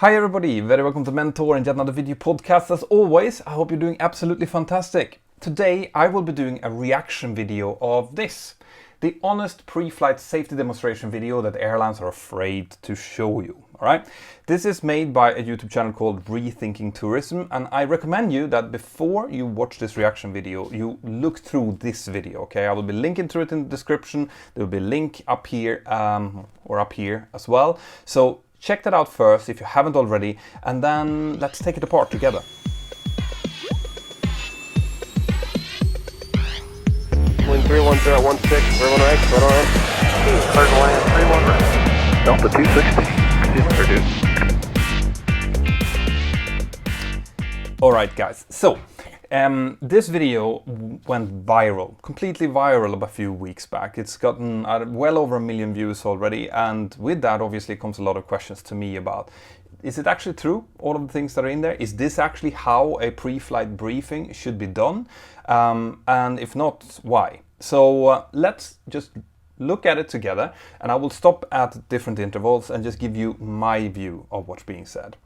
Hi everybody, very welcome to Mentor and yet another video podcast. As always, I hope you're doing absolutely fantastic. Today I will be doing a reaction video of this. The honest pre-flight safety demonstration video that airlines are afraid to show you. Alright? This is made by a YouTube channel called Rethinking Tourism, and I recommend you that before you watch this reaction video, you look through this video, okay? I will be linking to it in the description. There will be a link up here or up here as well. So check that out first if you haven't already, and then let's take it apart together. Wind 310 at 16, everyone right, right on. Clear to land, 31 right. Delta 260. Alright guys, so this video went viral, completely viral a few weeks back. It's gotten well over 1 million views already, and with that obviously comes a lot of questions to me about, is it actually true, all of the things that are in there? Is this actually how a pre-flight briefing should be done? And if not, why? So let's just look at it together, and I will stop at different intervals and just give you my view of what's being said.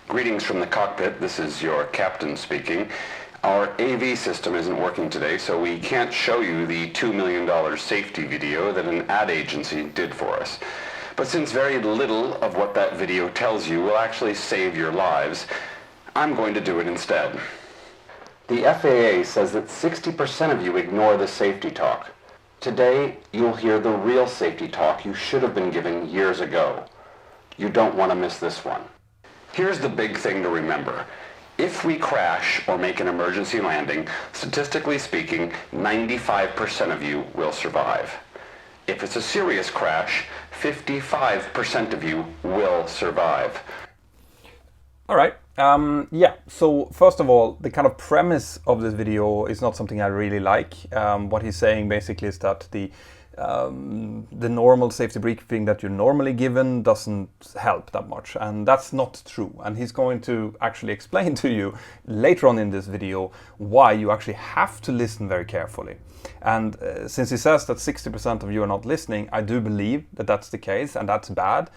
Greetings from the cockpit. This is your captain speaking. Our AV system isn't working today, so we can't show you the $2 million safety video that an ad agency did for us. But since very little of what that video tells you will actually save your lives, I'm going to do it instead. The FAA says that 60% of you ignore the safety talk. Today, you'll hear the real safety talk you should have been given years ago. You don't want to miss this one. Here's the big thing to remember. If we crash or make an emergency landing, statistically speaking, 95% of you will survive. If it's a serious crash, 55% of you will survive. All right. Yeah, so first of all, the kind of premise of this video is not something I really like. What he's saying basically is that the normal safety briefing that you're normally given doesn't help that much, and that's not true. And he's going to actually explain to you later on in this video why you actually have to listen very carefully. And since he says that 60% of you are not listening, I do believe that that's the case, and that's bad,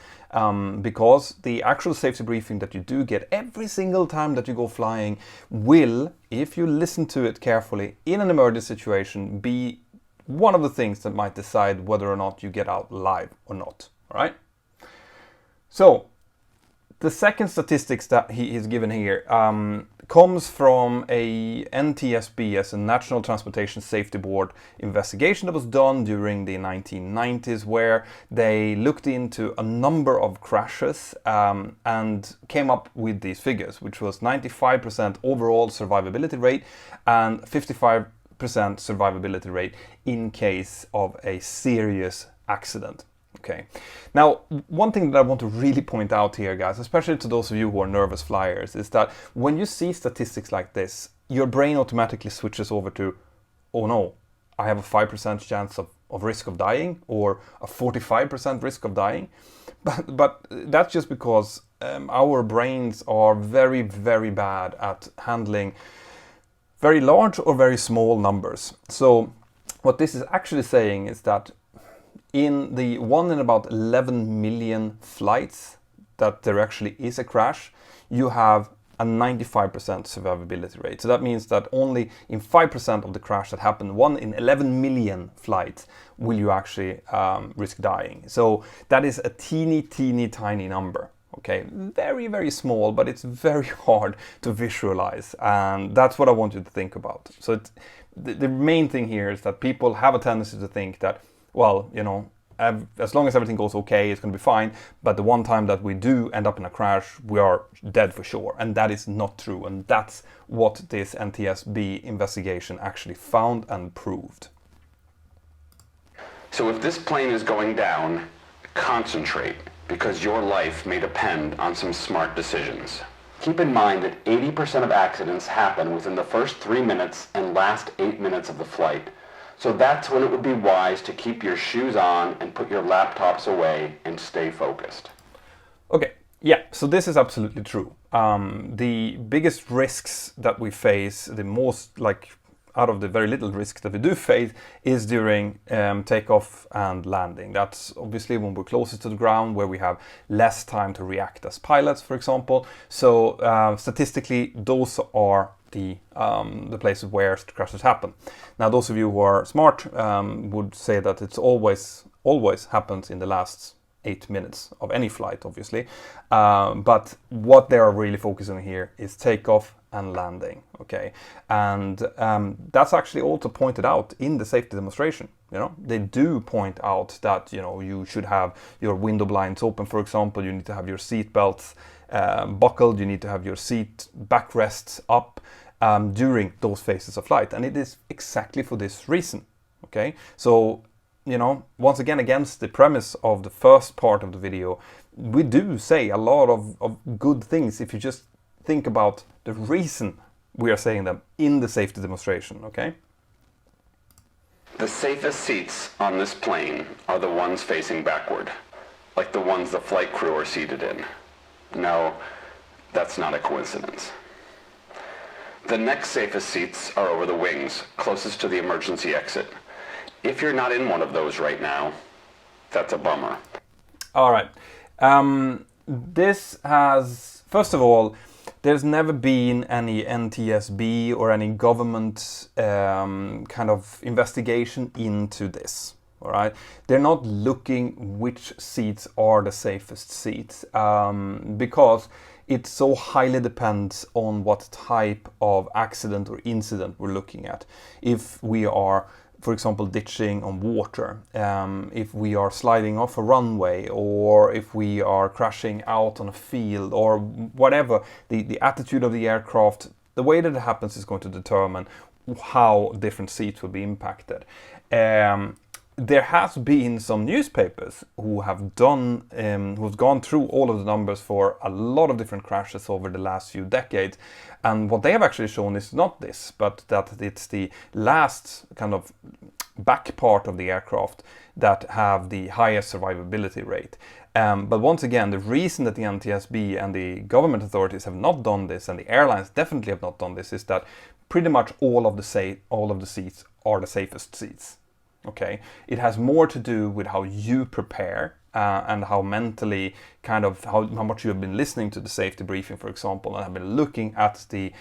because the actual safety briefing that you do get every single time that you go flying will, if you listen to it carefully in an emergency situation, be one of the things that might decide whether or not you get out alive or not. All right. So the second statistics that he is given here comes from a NTSB, as a National Transportation Safety Board investigation that was done during the 1990s, where they looked into a number of crashes and came up with these figures, which was 95% overall survivability rate and 55% survivability rate in case of a serious accident. Okay. Now, one thing that I want to really point out here, guys, especially to those of you who are nervous flyers, is that when you see statistics like this, your brain automatically switches over to, oh no, I have a 5% chance of risk of dying, or a 45% risk of dying. But that's just because our brains are very, very bad at handling very large or very small numbers. So what this is actually saying is that in the 1 in about 11 million flights that there actually is a crash, you have a 95% survivability rate. So that means that only in 5% of the crash that happened, 1 in 11 million flights, will you actually risk dying. So that is a teeny tiny number. Okay, very, very small, but it's very hard to visualize, and that's what I want you to think about. So the main thing here is that people have a tendency to think that, well, you know, as long as everything goes okay, it's going to be fine, but the one time that we do end up in a crash, we are dead for sure, and that is not true, and that's what this NTSB investigation actually found and proved. So if this plane is going down, concentrate, because your life may depend on some smart decisions. Keep in mind that 80% of accidents happen within the first 3 minutes and last 8 minutes of the flight. So that's when it would be wise to keep your shoes on and put your laptops away and stay focused. Okay, yeah, so this is absolutely true. The biggest risks that we face, the most out of the very little risk that we do face is during takeoff and landing. That's obviously when we're closest to the ground, where we have less time to react as pilots, for example. So statistically, those are the places where crashes happen. Now, those of you who are smart would say that it's always happens in the last 8 minutes of any flight, obviously. But what they are really focusing on here is takeoff and landing, okay? And that's actually also pointed out in the safety demonstration. You know, they do point out that, you know, you should have your window blinds open, for example. You need to have your seat belts buckled. You need to have your seat backrests up during those phases of flight. And it is exactly for this reason, okay? So, you know, once again, against the premise of the first part of the video, we do say a lot of good things if you just think about the reason we are saying them in the safety demonstration, okay? The safest seats on this plane are the ones facing backward, like the ones the flight crew are seated in. No, that's not a coincidence. The next safest seats are over the wings, closest to the emergency exit. If you're not in one of those right now, that's a bummer. All right. This has, first of all, there's never been any NTSB or any government kind of investigation into this. All right. They're not looking which seats are the safest seats because it so highly depends on what type of accident or incident we're looking at. If we are, for example, ditching on water, if we are sliding off a runway, or if we are crashing out on a field, or whatever, the attitude of the aircraft, the way that it happens is going to determine how different seats will be impacted. There has been some newspapers who have done, who've gone through all of the numbers for a lot of different crashes over the last few decades, and what they have actually shown is not this, but that it's the last kind of back part of the aircraft that have the highest survivability rate. But once again, the reason that the NTSB and the government authorities have not done this, and the airlines definitely have not done this, is that pretty much all of the seats are the safest seats. Okay, it has more to do with how you prepare and how mentally, kind of how much you have been listening to the safety briefing, for example, and have been looking at the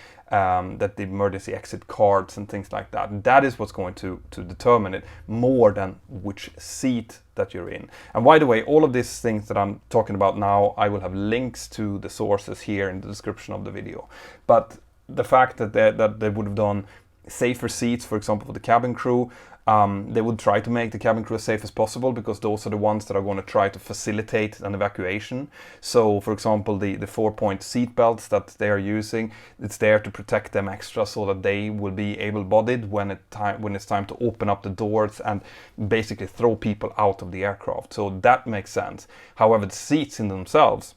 emergency exit cards and things like that. That is what's going to determine it more than which seat that you're in. And by the way, all of these things that I'm talking about now, I will have links to the sources here in the description of the video. But the fact that they would have done safer seats, for example, for the cabin crew, they would try to make the cabin crew as safe as possible, because those are the ones that are going to try to facilitate an evacuation. So, for example, the 4-point seat belts that they are using, it's there to protect them extra so that they will be able-bodied when it's time to open up the doors and basically throw people out of the aircraft. So that makes sense. However, the seats in themselves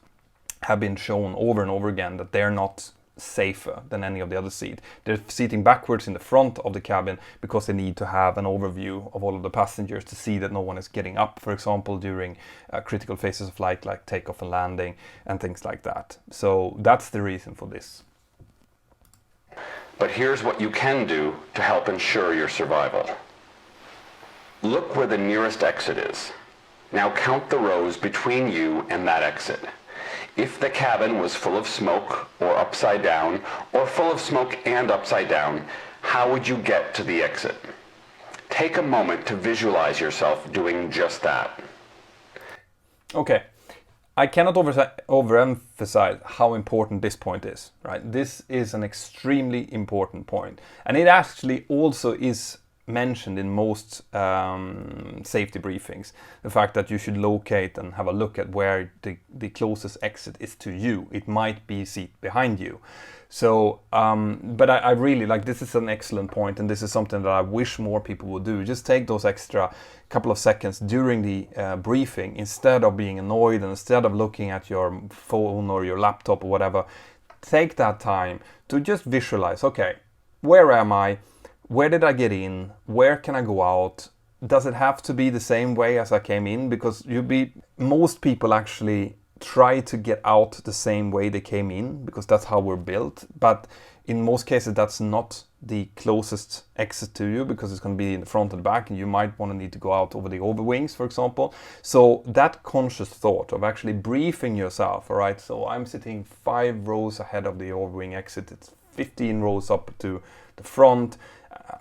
have been shown over and over again that they're not safer than any of the other seats. They're seating backwards in the front of the cabin because they need to have an overview of all of the passengers to see that no one is getting up, for example, during critical phases of flight like takeoff and landing and things like that. So that's the reason for this. But here's what you can do to help ensure your survival. Look where the nearest exit is. Now count the rows between you and that exit. If the cabin was full of smoke or upside down, or full of smoke and upside down, how would you get to the exit? Take a moment to visualize yourself doing just that. Okay, I cannot overemphasize how important this point is, right? This is an extremely important point. And it actually also is mentioned in most safety briefings, the fact that you should locate and have a look at where the closest exit is to you. It might be a seat behind you. So, but I really like, this is an excellent point, and this is something that I wish more people would do. Just take those extra couple of seconds during the briefing, instead of being annoyed and instead of looking at your phone or your laptop or whatever. Take that time to just visualize, okay, where am I? Where did I get in? Where can I go out? Does it have to be the same way as I came in? Because most people actually try to get out the same way they came in, because that's how we're built. But in most cases, that's not the closest exit to you because it's going to be in the front and back, and you might want to need to go out over the overwings, for example. So that conscious thought of actually briefing yourself, all right, so I'm sitting 5 rows ahead of the overwing exit, it's 15 rows up to the front,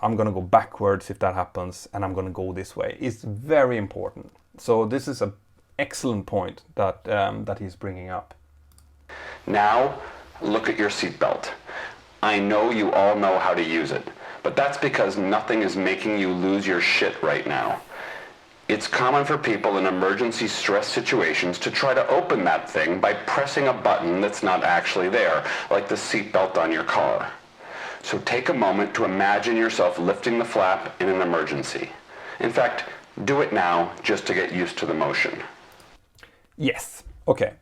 I'm going to go backwards if that happens, and I'm going to go this way. It's very important. So this is an excellent point that that he's bringing up. Now, look at your seatbelt. I know you all know how to use it, but that's because nothing is making you lose your shit right now. It's common for people in emergency stress situations to try to open that thing by pressing a button that's not actually there, like the seatbelt on your car. So take a moment to imagine yourself lifting the flap in an emergency. In fact, do it now just to get used to the motion. Yes. Okay.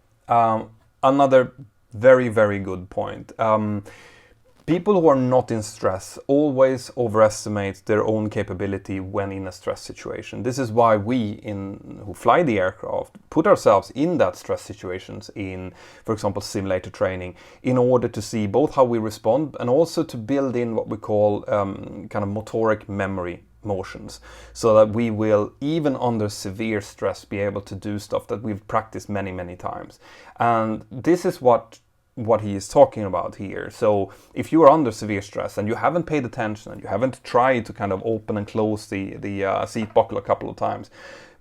Another very, very good point. People who are not in stress always overestimate their own capability when in a stress situation. This is why we who fly the aircraft put ourselves in that stress situations in, for example, simulator training, in order to see both how we respond and also to build in what we call kind of motoric memory motions, so that we will, even under severe stress, be able to do stuff that we've practiced many, many times. And this is what he is talking about here. So if you are under severe stress and you haven't paid attention and you haven't tried to kind of open and close the seat buckle a couple of times,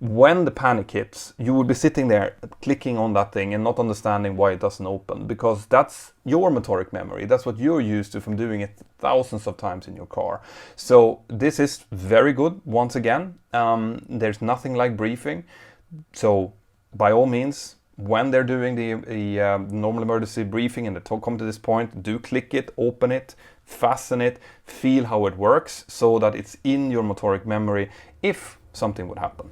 when the panic hits, you will be sitting there clicking on that thing and not understanding why it doesn't open, because that's your motoric memory. That's what you're used to from doing it thousands of times in your car. So this is very good. Once again, there's nothing like briefing. So by all means, when they're doing the normal emergency briefing and they come to this point, do click it, open it, fasten it, feel how it works so that it's in your motoric memory if something would happen.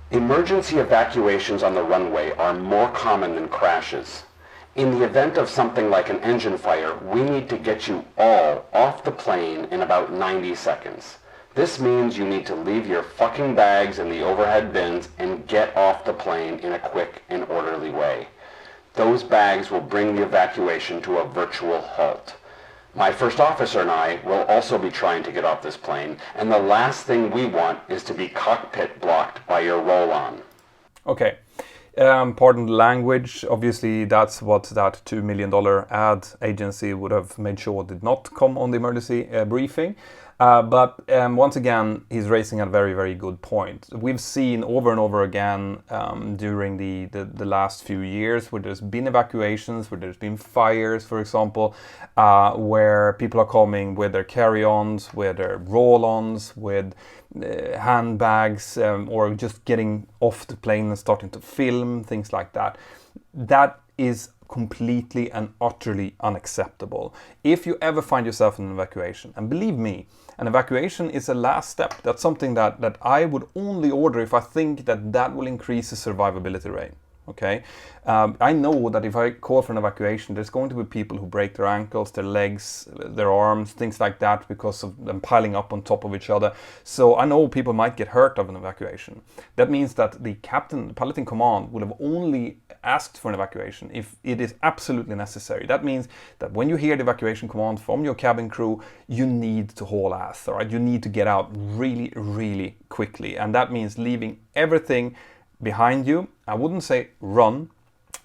Emergency evacuations on the runway are more common than crashes. In the event of something like an engine fire, we need to get you all off the plane in about 90 seconds. This means you need to leave your fucking bags in the overhead bins and get off the plane in a quick and orderly way. Those bags will bring the evacuation to a virtual halt. My first officer and I will also be trying to get off this plane, and the last thing we want is to be cockpit blocked by your roll-on. Okay. Pardon the language. Obviously, that's what that $2 million ad agency would have made sure did not come on the emergency briefing. But once again, he's raising a very, very good point. We've seen over and over again during the last few years where there's been evacuations, where there's been fires, for example, where people are coming with their carry-ons, with their roll-ons, with handbags, or just getting off the plane and starting to film, things like that. That is completely and utterly unacceptable. If you ever find yourself in an evacuation, and believe me, an evacuation is a last step. That's something that I would only order if I think that will increase the survivability rate. Okay, I know that if I call for an evacuation, there's going to be people who break their ankles, their legs, their arms, things like that, because of them piling up on top of each other. So I know people might get hurt of an evacuation. That means that the captain, the pilot in command, will have only asked for an evacuation if it is absolutely necessary. That means that when you hear the evacuation command from your cabin crew, you need to haul ass, all right? You need to get out really, really quickly. And that means leaving everything behind you. I wouldn't say run,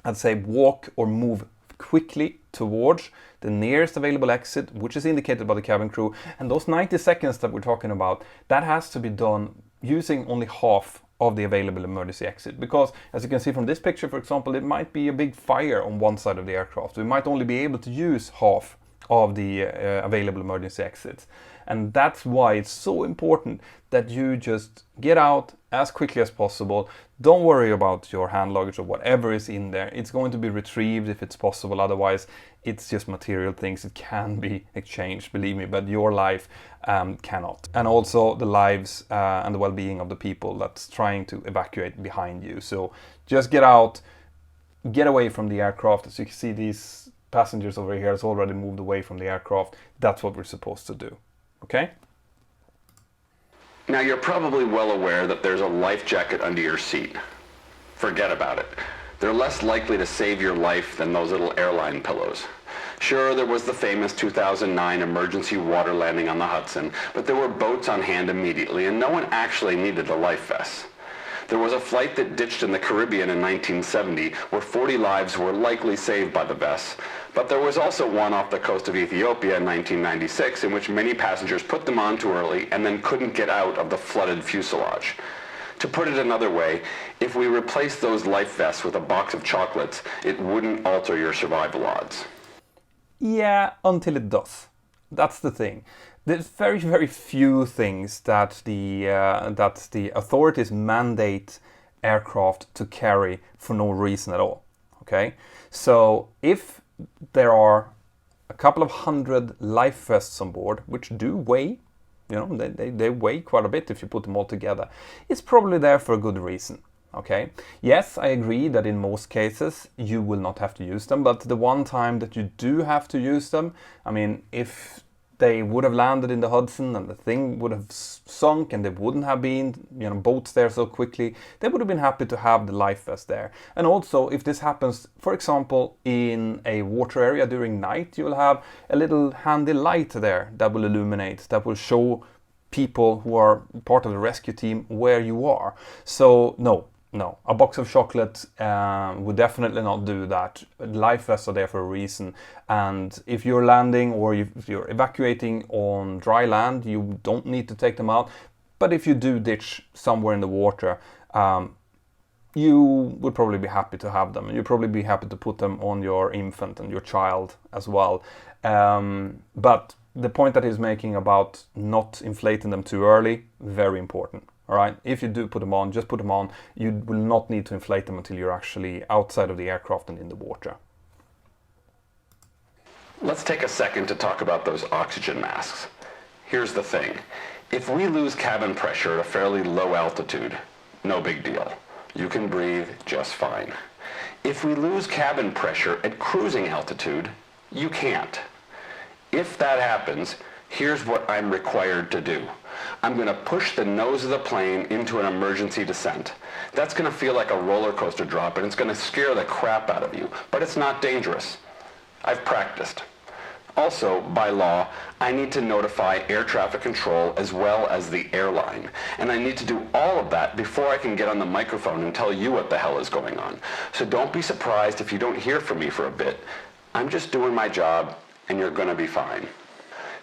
I'd say walk or move quickly towards the nearest available exit, which is indicated by the cabin crew. And those 90 seconds that we're talking about, that has to be done using only half of the available emergency exit. Because as you can see from this picture, for example, it might be a big fire on one side of the aircraft. We might only be able to use half of the available emergency exits. And that's why it's so important that you just get out as quickly as possible. Don't worry about your hand luggage or whatever is in there. It's going to be retrieved if it's possible. Otherwise, it's just material things. It can be exchanged, believe me, but your life cannot. And also the lives and the well-being of the people that's trying to evacuate behind you. So just get out, get away from the aircraft. As you can see, these passengers over here has already moved away from the aircraft. That's what we're supposed to do. Okay? Now, you're probably well aware that there's a life jacket under your seat. Forget about it. They're less likely to save your life than those little airline pillows. Sure, there was the famous 2009 emergency water landing on the Hudson, but there were boats on hand immediately, and no one actually needed a life vest. There was a flight that ditched in the Caribbean in 1970, where 40 lives were likely saved by the vests, but there was also one off the coast of Ethiopia in 1996, in which many passengers put them on too early and then couldn't get out of the flooded fuselage. To put it another way, if we replaced those life vests with a box of chocolates, it wouldn't alter your survival odds. Yeah, until it does. That's the thing. There's very, very few things that the authorities mandate aircraft to carry for no reason at all. Okay, so if there are a couple of hundred life vests on board, which do weigh, they weigh quite a bit if you put them all together, it's probably there for a good reason. Okay, yes, I agree that in most cases you will not have to use them, but the one time that you do have to use them, I mean, if they would have landed in the Hudson and the thing would have sunk and there wouldn't have been boats there so quickly, they would have been happy to have the life vest there. And also, if this happens, for example, in a water area during night, you will have a little handy light there that will illuminate, that will show people who are part of the rescue team where you are. So no, a box of chocolate would definitely not do that. Life vests are there for a reason, and if you're landing or if you're evacuating on dry land, you don't need to take them out. But if you do ditch somewhere in the water, you would probably be happy to have them, and you'd probably be happy to put them on your infant and your child as well. But the point that he's making about not inflating them too early, very important. All right, if you do put them on, just put them on. You will not need to inflate them until you're actually outside of the aircraft and in the water. Let's take a second to talk about those oxygen masks. Here's the thing. If we lose cabin pressure at a fairly low altitude, no big deal. You can breathe just fine. If we lose cabin pressure at cruising altitude, you can't. If that happens, here's what I'm required to do. I'm going to push the nose of the plane into an emergency descent. That's going to feel like a roller coaster drop, and it's going to scare the crap out of you, but it's not dangerous. I've practiced. Also, by law, I need to notify air traffic control as well as the airline, and I need to do all of that before I can get on the microphone and tell you what the hell is going on. So don't be surprised if you don't hear from me for a bit. I'm just doing my job, and you're going to be fine.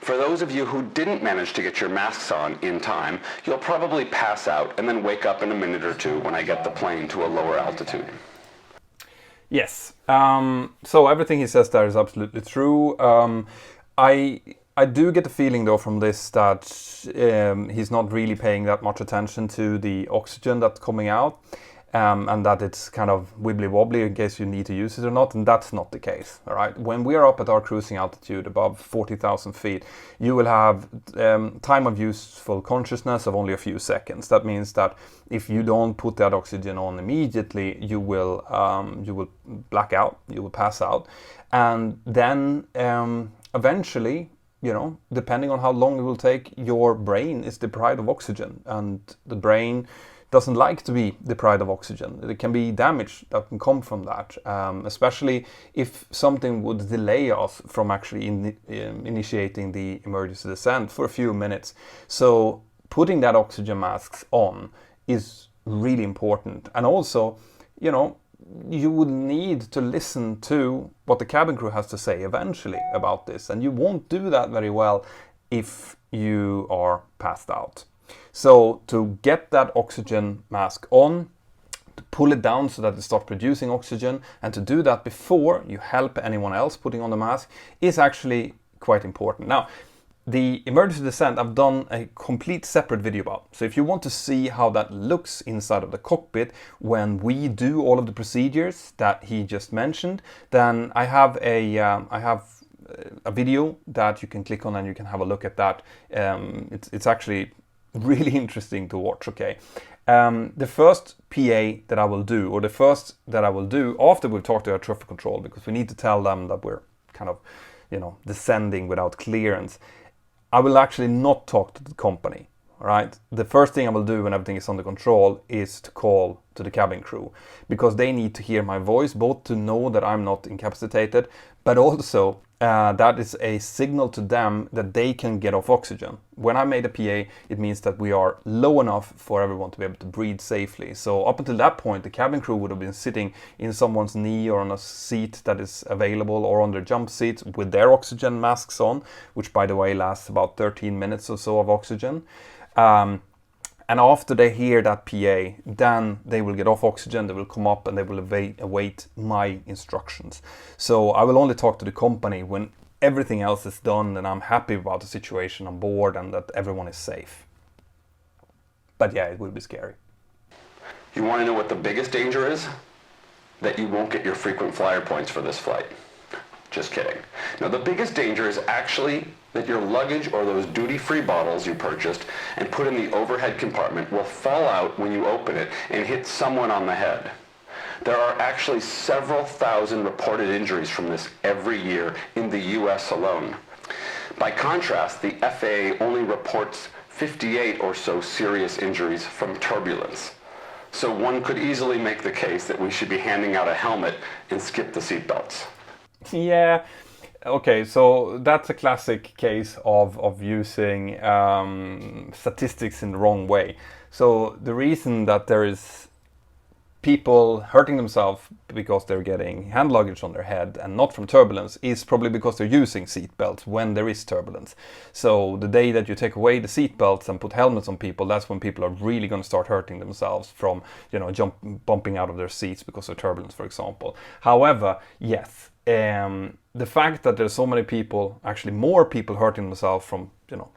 For those of you who didn't manage to get your masks on in time, you'll probably pass out and then wake up in a minute or two when I get the plane to a lower altitude. Yes, so everything he says there is absolutely true. I do get the feeling though from this that he's not really paying that much attention to the oxygen that's coming out. And that it's kind of wibbly wobbly in case you need to use it or not, and that's not the case. All right, when we are up at our cruising altitude above 40,000 feet, you will have time of useful consciousness of only a few seconds. That means that if you don't put that oxygen on immediately, you will black out, you will pass out, and then eventually, depending on how long it will take, your brain is deprived of oxygen, and the brain doesn't like to be deprived of oxygen. There can be damage that can come from that, especially if something would delay us from actually initiating the emergency descent for a few minutes. So putting that oxygen masks on is really important. And also, you would need to listen to what the cabin crew has to say eventually about this, and you won't do that very well if you are passed out. So to get that oxygen mask on, to pull it down so that it starts producing oxygen, and to do that before you help anyone else putting on the mask is actually quite important. Now, the emergency descent I've done a complete separate video about. So if you want to see how that looks inside of the cockpit when we do all of the procedures that he just mentioned, then I have a video that you can click on and you can have a look at that. It's actually really interesting to watch. Okay, the first PA that I will do, or the first that I will do after we've talked to our traffic control, because we need to tell them that we're kind of, descending without clearance. I will actually not talk to the company. All right. The first thing I will do when everything is under control is to call to the cabin crew, because they need to hear my voice, both to know that I'm not incapacitated, but also that is a signal to them that they can get off oxygen. When I made a PA, it means that we are low enough for everyone to be able to breathe safely. So up until that point, the cabin crew would have been sitting in someone's knee or on a seat that is available, or on their jump seats with their oxygen masks on, which by the way lasts about 13 minutes or so of oxygen. And after they hear that PA, then they will get off oxygen, they will come up and they will await my instructions. So I will only talk to the company when everything else is done and I'm happy about the situation on board and that everyone is safe. But yeah, it will be scary. You want to know what the biggest danger is? That you won't get your frequent flyer points for this flight. Just kidding. Now, the biggest danger is actually that your luggage or those duty-free bottles you purchased and put in the overhead compartment will fall out when you open it and hit someone on the head. There are actually several thousand reported injuries from this every year in the US alone. By contrast, the FAA only reports 58 or so serious injuries from turbulence. So one could easily make the case that we should be handing out a helmet and skip the seatbelts. Yeah, okay, so that's a classic case of using statistics in the wrong way. So the reason that there is people hurting themselves because they're getting hand luggage on their head and not from turbulence is probably because they're using seatbelts when there is turbulence. So the day that you take away the seatbelts and put helmets on people, that's when people are really going to start hurting themselves from, bumping out of their seats because of turbulence, for example. However, yes, the fact that there's so many people, actually more people hurting themselves from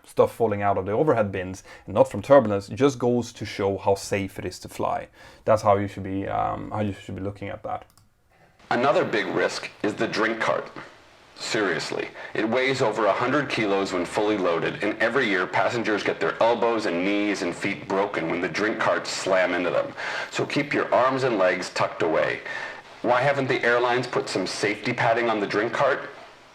stuff falling out of the overhead bins and not from turbulence, just goes to show how safe it is to fly. That's how you should be looking at that. Another big risk is the drink cart. Seriously, it weighs over 100 kilos when fully loaded, and every year passengers get their elbows and knees and feet broken when the drink carts slam into them. So keep your arms and legs tucked away. Why haven't the airlines put some safety padding on the drink cart?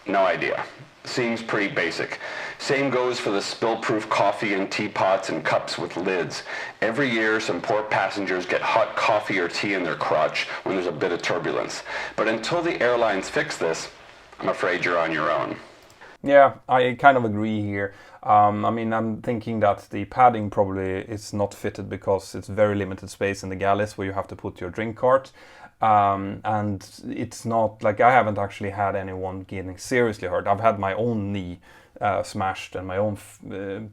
No idea. Seems pretty basic. Same goes for the spill-proof coffee and teapots and cups with lids. Every year, some poor passengers get hot coffee or tea in their crotch when there's a bit of turbulence. But until the airlines fix this, I'm afraid you're on your own. Yeah, I kind of agree here. I'm thinking that the padding probably is not fitted because it's very limited space in the galleys where you have to put your drink cart. And it's not like I haven't actually had anyone getting seriously hurt. I've had my own knee smashed and my own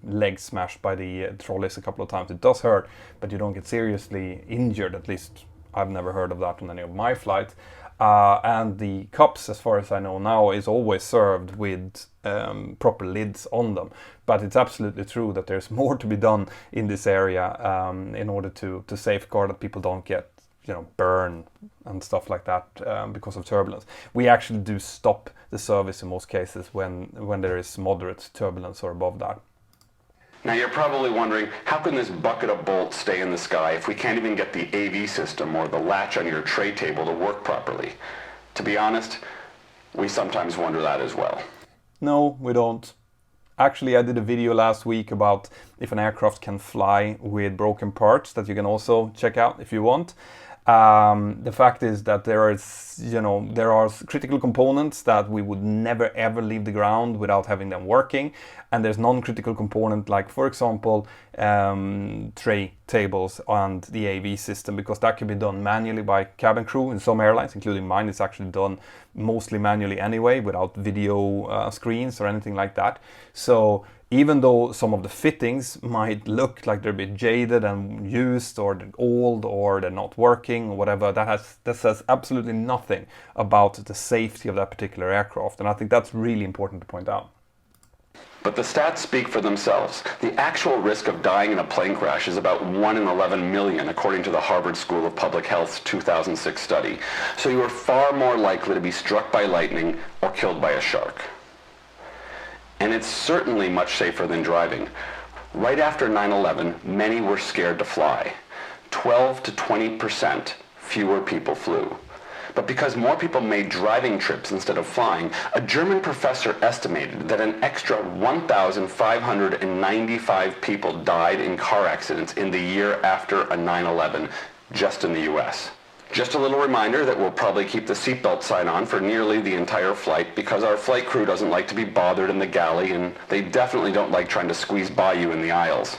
leg smashed by the trolleys a couple of times. It does hurt, but you don't get seriously injured. At least I've never heard of that on any of my flights. And the cups, as far as I know now, is always served with proper lids on them. But it's absolutely true that there's more to be done in this area in order to safeguard that people don't get burn and stuff like that because of turbulence. We actually do stop the service in most cases when there is moderate turbulence or above that. Now you're probably wondering, how can this bucket of bolts stay in the sky if we can't even get the AV system or the latch on your tray table to work properly? To be honest, we sometimes wonder that as well. No, we don't. Actually, I did a video last week about if an aircraft can fly with broken parts that you can also check out if you want. The fact is that there are critical components that we would never ever leave the ground without having them working, and there's non-critical component like, for example, tray tables and the AV system, because that can be done manually by cabin crew. In some airlines, including mine, it's actually done mostly manually anyway, without video screens or anything like that. So even though some of the fittings might look like they're a bit jaded and used or they're old or they're not working or whatever, that says absolutely nothing about the safety of that particular aircraft. And I think that's really important to point out. But the stats speak for themselves. The actual risk of dying in a plane crash is about 1 in 11 million, according to the Harvard School of Public Health's 2006 study. So you are far more likely to be struck by lightning or killed by a shark. And it's certainly much safer than driving. Right after 9/11, many were scared to fly. 12 to 20% fewer people flew. But because more people made driving trips instead of flying, a German professor estimated that an extra 1,595 people died in car accidents in the year after a 9/11 just in the US. Just a little reminder that we'll probably keep the seatbelt sign on for nearly the entire flight because our flight crew doesn't like to be bothered in the galley, and they definitely don't like trying to squeeze by you in the aisles.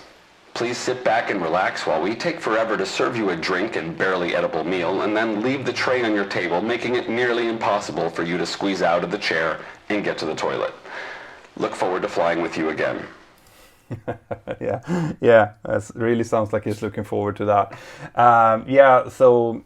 Please sit back and relax while we take forever to serve you a drink and barely edible meal, and then leave the tray on your table, making it nearly impossible for you to squeeze out of the chair and get to the toilet. Look forward to flying with you again. yeah, that really sounds like he's looking forward to that. So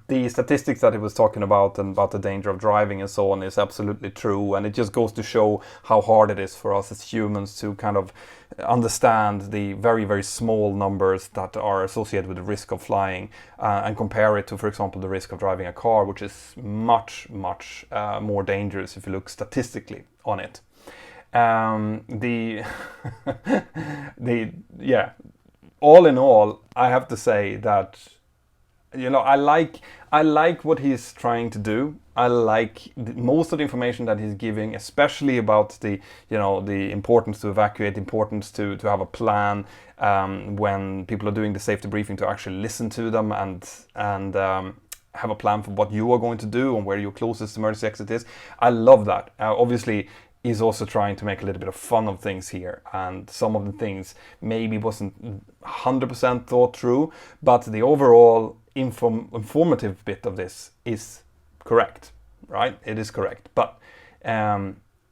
the statistics that he was talking about and about the danger of driving and so on is absolutely true, and it just goes to show how hard it is for us as humans to kind of understand the very, very small numbers that are associated with the risk of flying and compare it to, for example, the risk of driving a car, which is much more dangerous if you look statistically on it. All in all, I have to say that, you know, I like what he's trying to do. I like most of the information that he's giving, especially about the importance to evacuate, importance to have a plan when people are doing the safety briefing, to actually listen to them and have a plan for what you are going to do and where your closest emergency exit is. I love that. Obviously, he's also trying to make a little bit of fun of things here, and some of the things maybe wasn't 100% thought through, but the overall informative bit of this is correct, right? It is correct. But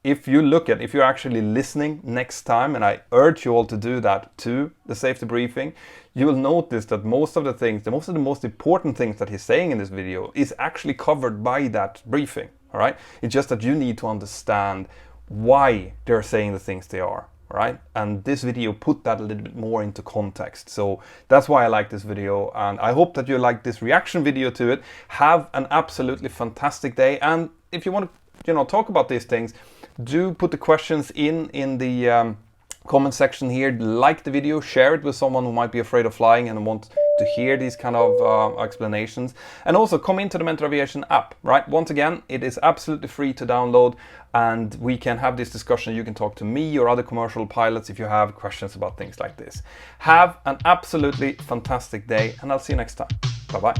if you're actually listening next time, and I urge you all to do that to the safety briefing, you will notice that most of the most important things that he's saying in this video is actually covered by that briefing, all right? It's just that you need to understand why they're saying the things they are, right? And this video put that a little bit more into context. So that's why I like this video, and I hope that you like this reaction video to it. Have an absolutely fantastic day, and if you want to talk about these things, do put the questions in the comment section here. Like the video, share it with someone who might be afraid of flying and want to hear these kind of explanations. And also come into the Mentour Aviation app, right? Once again, it is absolutely free to download, and we can have this discussion. You can talk to me or other commercial pilots if you have questions about things like this. Have an absolutely fantastic day, and I'll see you next time. Bye-bye.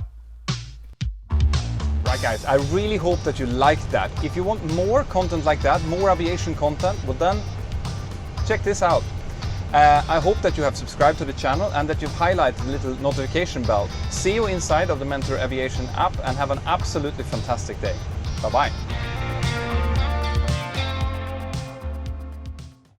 Right guys, I really hope that you liked that. If you want more content like that, more aviation content, well then, check this out. I hope that you have subscribed to the channel and that you've highlighted the little notification bell. See you inside of the Mentour Aviation app, and have an absolutely fantastic day. Bye-bye.